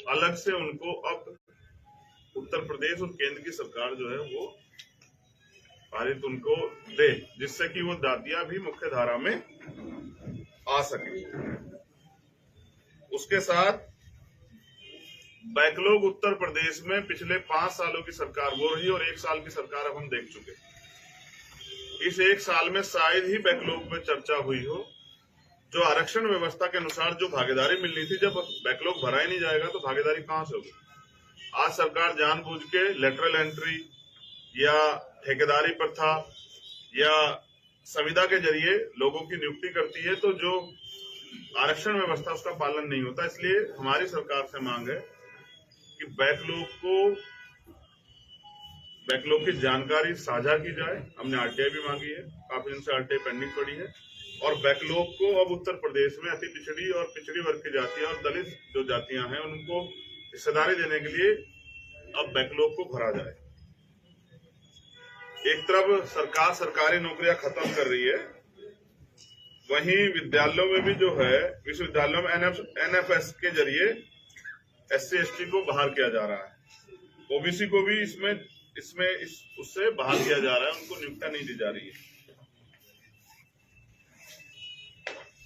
अलग से उनको अब उत्तर प्रदेश और केंद्र की सरकार जो है वो पारित उनको दे, जिससे कि वो दादियां भी मुख्य धारा में आ सके। उसके साथ बैकलॉग उत्तर प्रदेश में पिछले 5 सालों की सरकार वो रही और 1 साल की सरकार अब हम देख चुके। इस 1 साल में शायद ही बैकलॉग में चर्चा हुई हो। जो आरक्षण व्यवस्था के अनुसार जो भागीदारी मिलनी थी, जब बैकलॉग भरा ही नहीं जाएगा तो भागीदारी कहां से होगी। आज सरकार जानबूझ के लेटरल एंट्री या ठेकेदारी प्रथा या संविदा के जरिए लोगों की नियुक्ति करती है, तो जो आरक्षण व्यवस्था उसका पालन नहीं होता। इसलिए हमारी सरकार से मांग है कि बैकलॉग की जानकारी साझा की जाए। हमने आरटीआई भी मांगी है, काफी दिन से आरटीआई पेंडिंग पड़ी है। और बैकलॉग को अब उत्तर प्रदेश में अति पिछड़ी और पिछड़ी वर्ग की जातियां और दलित जो जातियां हैं उनको हिस्सेदारी देने के लिए अब बैकलॉग को भरा जाए। एक तरफ सरकार सरकारी नौकरियां खत्म कर रही है, वहीं विद्यालयों में भी जो है विश्वविद्यालयों में एनएफएस के जरिए एससी एसटी को बहाल किया जा रहा है। ओबीसी को भी उससे बहाल किया जा रहा है, उनको नियुक्तियां नहीं दी जा रही है।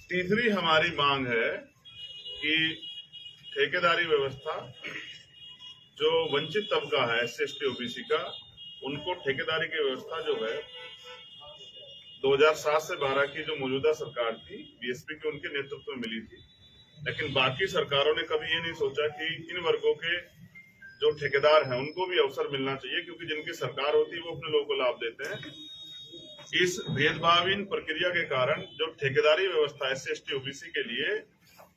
तीसरी हमारी मांग है कि ठेकेदारी व्यवस्था जो वंचित तबका है एससी एसटी ओबीसी का, उनको ठेकेदारी की व्यवस्था जो है 2007 से 12 की जो मौजूदा सरकार थी बीएसपी के उनके नेतृत्व में मिली थी। लेकिन बाकी सरकारों ने कभी ये नहीं सोचा कि इन वर्गों के जो ठेकेदार हैं उनको भी अवसर मिलना चाहिए, क्योंकि जिनकी सरकार होती है वो अपने लोगों को लाभ देते हैं। इस भेदभावहीन प्रक्रिया के कारण जो ठेकेदारी व्यवस्था एससी एसटी ओबीसी के लिए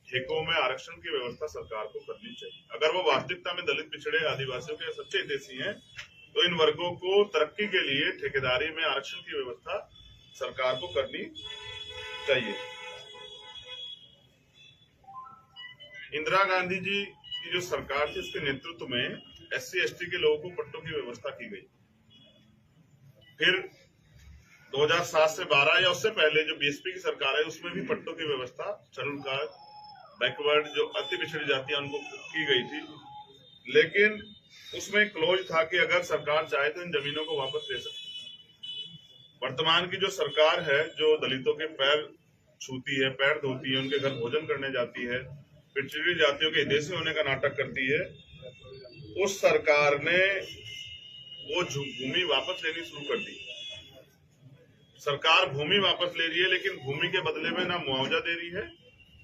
ठेकों में आरक्षण की व्यवस्था सरकार को करनी चाहिए। अगर वो वास्तविकता में दलित पिछड़े आदिवासियों के सच्चे हितैषी हैं तो इन वर्गों को तरक्की के लिए ठेकेदारी में आरक्षण की व्यवस्था सरकार को करनी चाहिए। इंदिरा गांधी जी की जो सरकार थी उसके नेतृत्व में एससी एसटी के लोगों को पट्टों की व्यवस्था की गई। फिर 2007 से 12 या उससे पहले जो बीएसपी की सरकार है उसमें भी पट्टों की व्यवस्था शेड्यूल कास्ट बैकवर्ड जो अति पिछड़ी जातियां उनको की गई थी। लेकिन उसमें क्लोज था कि अगर सरकार चाहे तो इन जमीनों को वापस ले सकती है। वर्तमान की जो सरकार है जो दलितों के पैर छूती है, पैर धोती है, उनके घर भोजन करने जाती है, पिछड़ी जातियों के हितैषी होने का नाटक करती है, उस सरकार ने वो भूमि वापस लेनी शुरू कर दी। सरकार भूमि वापस ले रही है, लेकिन भूमि के बदले में ना मुआवजा दे रही है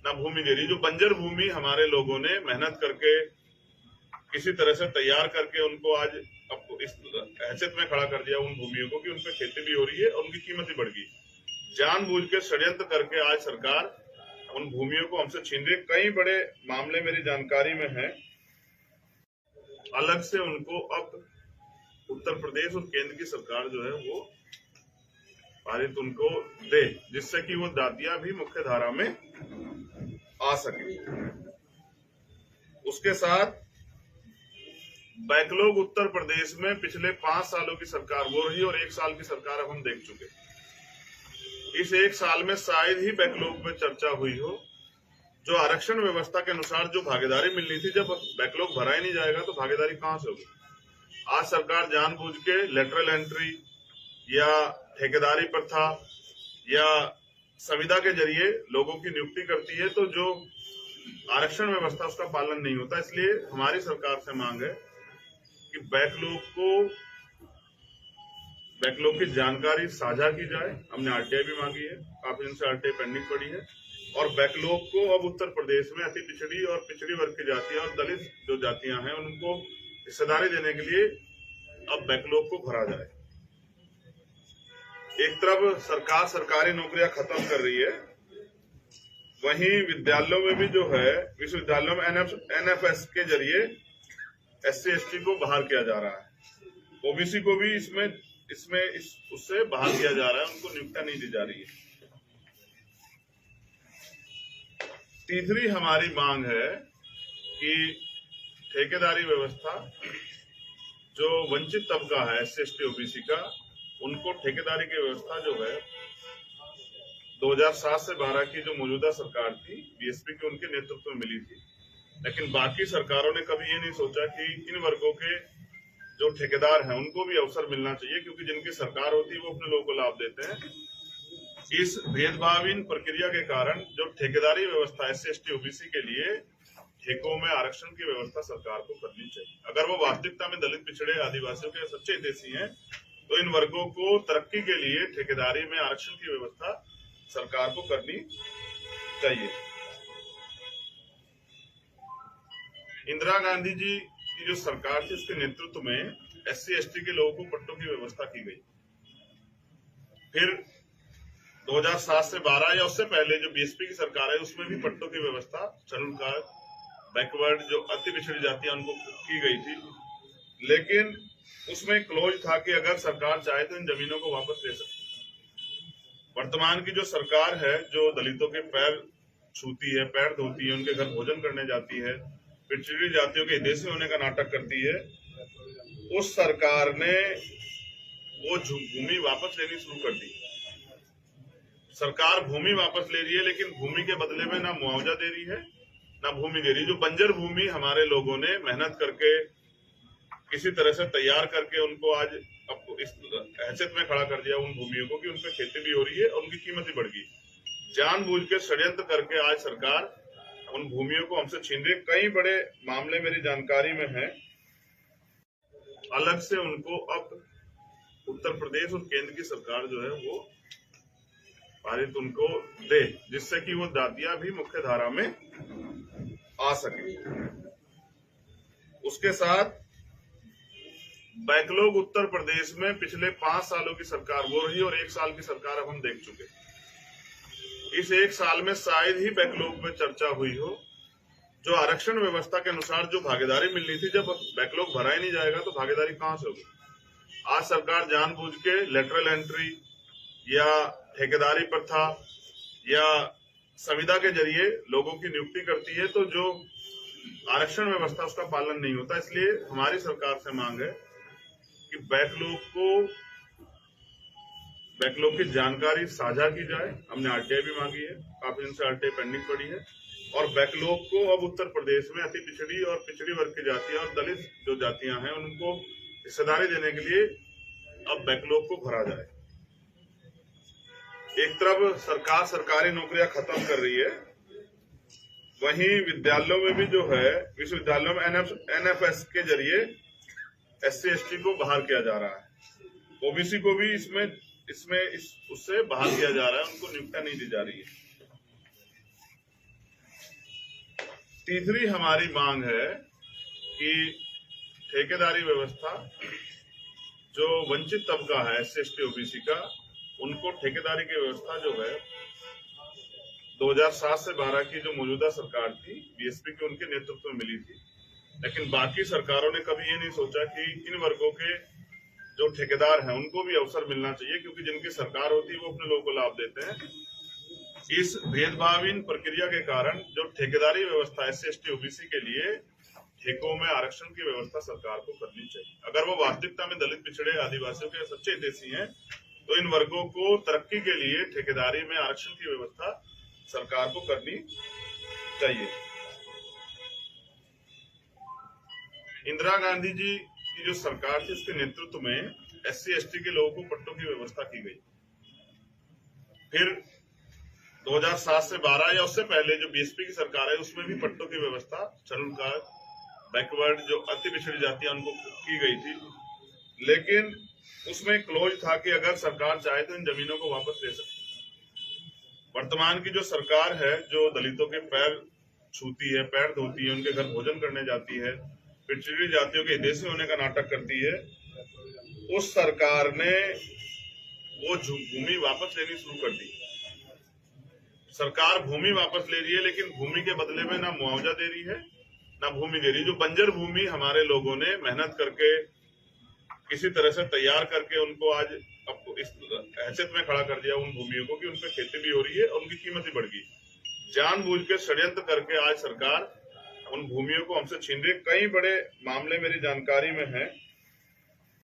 ना भूमि दे रही। जो बंजर भूमि हमारे लोगों ने मेहनत करके किसी तरह से तैयार करके उनको आज इस हैसियत में खड़ा कर दिया उन भूमियों को कि उन पर खेती भी हो रही है और उनकी कीमत भी बढ़ गई। जानबूझ के षड्यंत्र करके आज सरकार उन भूमियों को हमसे छीन रही है। कई बड़े मामले मेरी जानकारी में है। अलग से उनको अब उत्तर प्रदेश और केंद्र की सरकार जो है वो पारित उनको दे, जिससे कि वो दादियां भी मुख्य धारा में आ सके। उसके साथ बैकलॉग उत्तर प्रदेश में पिछले 5 सालों की सरकार वो रही और 1 साल की सरकार अब हम देख चुके। इस 1 साल में शायद ही बैकलॉग में चर्चा हुई हो। जो आरक्षण व्यवस्था के अनुसार जो भागीदारी मिलनी थी, जब बैकलॉग भरा ही नहीं जाएगा तो भागीदारी कहां से होगी। आज सरकार जानबूझ के लेटरल एंट्री या ठेकेदारी प्रथा या संविदा के जरिए लोगों की नियुक्ति करती है, तो जो आरक्षण व्यवस्था उसका पालन नहीं होता। इसलिए हमारी सरकार से मांग है कि बैकलॉग की जानकारी साझा की जाए। हमने आरटीआई भी मांगी है, काफी दिन से आरटीआई पेंडिंग पड़ी है। और बैकलॉग को अब उत्तर प्रदेश में अति पिछड़ी और पिछड़ी वर्ग की जातियां और दलित जो जातियां हैं उनको हिस्सेदारी देने के लिए अब बैकलॉग को भरा जाए। एक तरफ सरकार सरकारी नौकरियां खत्म कर रही है, वहीं विद्यालयों में भी जो है विश्वविद्यालयों में एनएफएस के जरिए एससी एसटी को बहाल किया जा रहा है। ओबीसी को भी उससे बहाल किया जा रहा है, उनको नियुक्तियां नहीं दी जा रही है। तीसरी हमारी मांग है कि ठेकेदारी व्यवस्था जो वंचित तबका है एससी एसटी ओबीसी का, उनको ठेकेदारी की व्यवस्था जो है 2007 से 12 की जो मौजूदा सरकार थी बीएसपी के उनके नेतृत्व में मिली थी। लेकिन बाकी सरकारों ने कभी ये नहीं सोचा कि इन वर्गों के जो ठेकेदार हैं उनको भी अवसर मिलना चाहिए, क्योंकि जिनकी सरकार होती है वो अपने लोगों को लाभ देते हैं। इस भेदभावहीन प्रक्रिया के कारण जो ठेकेदारी व्यवस्था SC/ST OBC के लिए ठेकों में आरक्षण की व्यवस्था सरकार को करनी चाहिए। अगर वो वास्तविकता में दलित, पिछड़े, आदिवासियों के सच्चे हितैषी हैं तो इन वर्गों को तरक्की के लिए ठेकेदारी में आरक्षण की व्यवस्था सरकार को करनी चाहिए। इंदिरा गांधी जी की जो सरकार थी उसके नेतृत्व में SC/ST के लोगों को पट्टों की व्यवस्था की गई। फिर 2007 से 12 या उससे पहले जो BSP की सरकार है उसमें भी पट्टों की व्यवस्था चालुकार, बैकवर्ड, जो अति पिछड़ी जाति है उनको की गई थी। लेकिन उसमें क्लोज था कि अगर सरकार चाहे तो इन जमीनों को वापस ले सकती है। वर्तमान की जो सरकार है जो दलितों के पैर छूती है, पैर धोती है, उनके घर भोजन करने जाती है, पिछड़ी जातियों के हितैषी होने का नाटक करती है, उस सरकार ने वो भूमि वापस लेनी शुरू कर दी। सरकार भूमि वापस ले रही है, लेकिन भूमि के बदले में ना मुआवजा दे रही है ना भूमि दे रही। जो बंजर भूमि हमारे लोगों ने मेहनत करके किसी तरह से तैयार करके उनको आज इस हैसियत में खड़ा कर दिया उन भूमियों को कि उन पर खेती भी हो रही है और उनकी कीमत भी बढ़ गई। जानबूझ के षड्यंत्र करके आज सरकार उन भूमियों को हमसे छीन रही है। कई बड़े मामले मेरी जानकारी में है, अलग से उनको अब उत्तर प्रदेश और केंद्र की सरकार जो है वो पारित उनको दे, जिससे कि वो जातियां भी मुख्य धारा में आ सके। उसके साथ बैकलॉग उत्तर प्रदेश में पिछले 5 सालों की सरकार वो रही और 1 साल की सरकार अब हम देख चुके। इस 1 साल में शायद ही बैकलॉग में चर्चा हुई हो। जो आरक्षण व्यवस्था के अनुसार जो भागीदारी मिलनी थी, जब बैकलॉग भरा ही नहीं जाएगा तो भागीदारी कहां से होगी। आज सरकार जानबूझ के लेटरल एंट्री या ठेकेदारी प्रथा या संविदा के जरिए लोगों की नियुक्ति करती है, तो जो आरक्षण व्यवस्था उसका पालन नहीं होता। इसलिए हमारी सरकार से मांग है कि बैकलॉग की जानकारी साझा की जाए। हमने RTI भी मांगी है, काफी दिन से RTI पेंडिंग पड़ी है, और बैकलॉग को अब उत्तर प्रदेश में अति पिछड़ी और पिछड़ी वर्ग की जातियां और दलित जो जातियां हैं उनको हिस्सेदारी देने के लिए अब बैकलॉग को भरा जाए। एक तरफ सरकार सरकारी नौकरियां खत्म कर रही है, वहीं विद्यालयों में भी जो है विश्वविद्यालयों में NFS के जरिए SC/ST को बहाल किया जा रहा है। OBC को भी उससे बहाल किया जा रहा है, उनको नियुक्तियां नहीं दी जा रही है। तीसरी हमारी मांग है कि ठेकेदारी व्यवस्था, जो वंचित तबका है SC/ST OBC का, उनको ठेकेदारी की व्यवस्था जो है 2007 से 12 की जो मौजूदा सरकार थी BSP की, उनके नेतृत्व में मिली थी। लेकिन बाकी सरकारों ने कभी ये नहीं सोचा कि इन वर्गों के जो ठेकेदार हैं उनको भी अवसर मिलना चाहिए, क्योंकि जिनकी सरकार होती है वो अपने लोगों को लाभ देते हैं। इस भेदभावहीन प्रक्रिया के कारण जो ठेकेदारी व्यवस्था SC/ST OBC के लिए ठेकों में आरक्षण की व्यवस्था सरकार को करनी चाहिए। अगर वो वास्तविकता में दलित, पिछड़े, आदिवासियों के सच्चे हितैषी हैं तो इन वर्गों को तरक्की के लिए ठेकेदारी में आरक्षण की व्यवस्था सरकार को करनी चाहिए। इंदिरा गांधी जी की जो सरकार थी उसके नेतृत्व में SC/ST के लोगों को पट्टों की व्यवस्था की गई। फिर 2007 से 12 या उससे पहले जो BSP की सरकार है उसमें भी पट्टों की व्यवस्था चालुकार, बैकवर्ड, जो अति पिछड़ी जातियां उनको की गई थी। लेकिन उसमें क्लोज था कि अगर सरकार चाहे तो इन जमीनों को वापस ले सकती है। वर्तमान की जो सरकार है जो दलितों के पैर छूती है, पैर धोती है, उनके घर भोजन करने जाती है, पिछड़ी जातियों के हितैषी होने का नाटक करती है, उस सरकार ने वो भूमि वापस लेनी शुरू कर दी। सरकार भूमि वापस ले रही है, लेकिन भूमि के बदले में ना मुआवजा दे रही है ना भूमि दे रही। जो बंजर भूमि हमारे लोगों ने मेहनत करके किसी तरह से तैयार करके उनको आज इस हैसियत में खड़ा कर दिया उन भूमियों को कि उन पर खेती भी हो रही है और उनकी कीमत भी बढ़ गई। जानबूझ के षड्यंत्र करके आज सरकार उन भूमियों को हमसे छीन रही है। कई बड़े मामले मेरी जानकारी में है,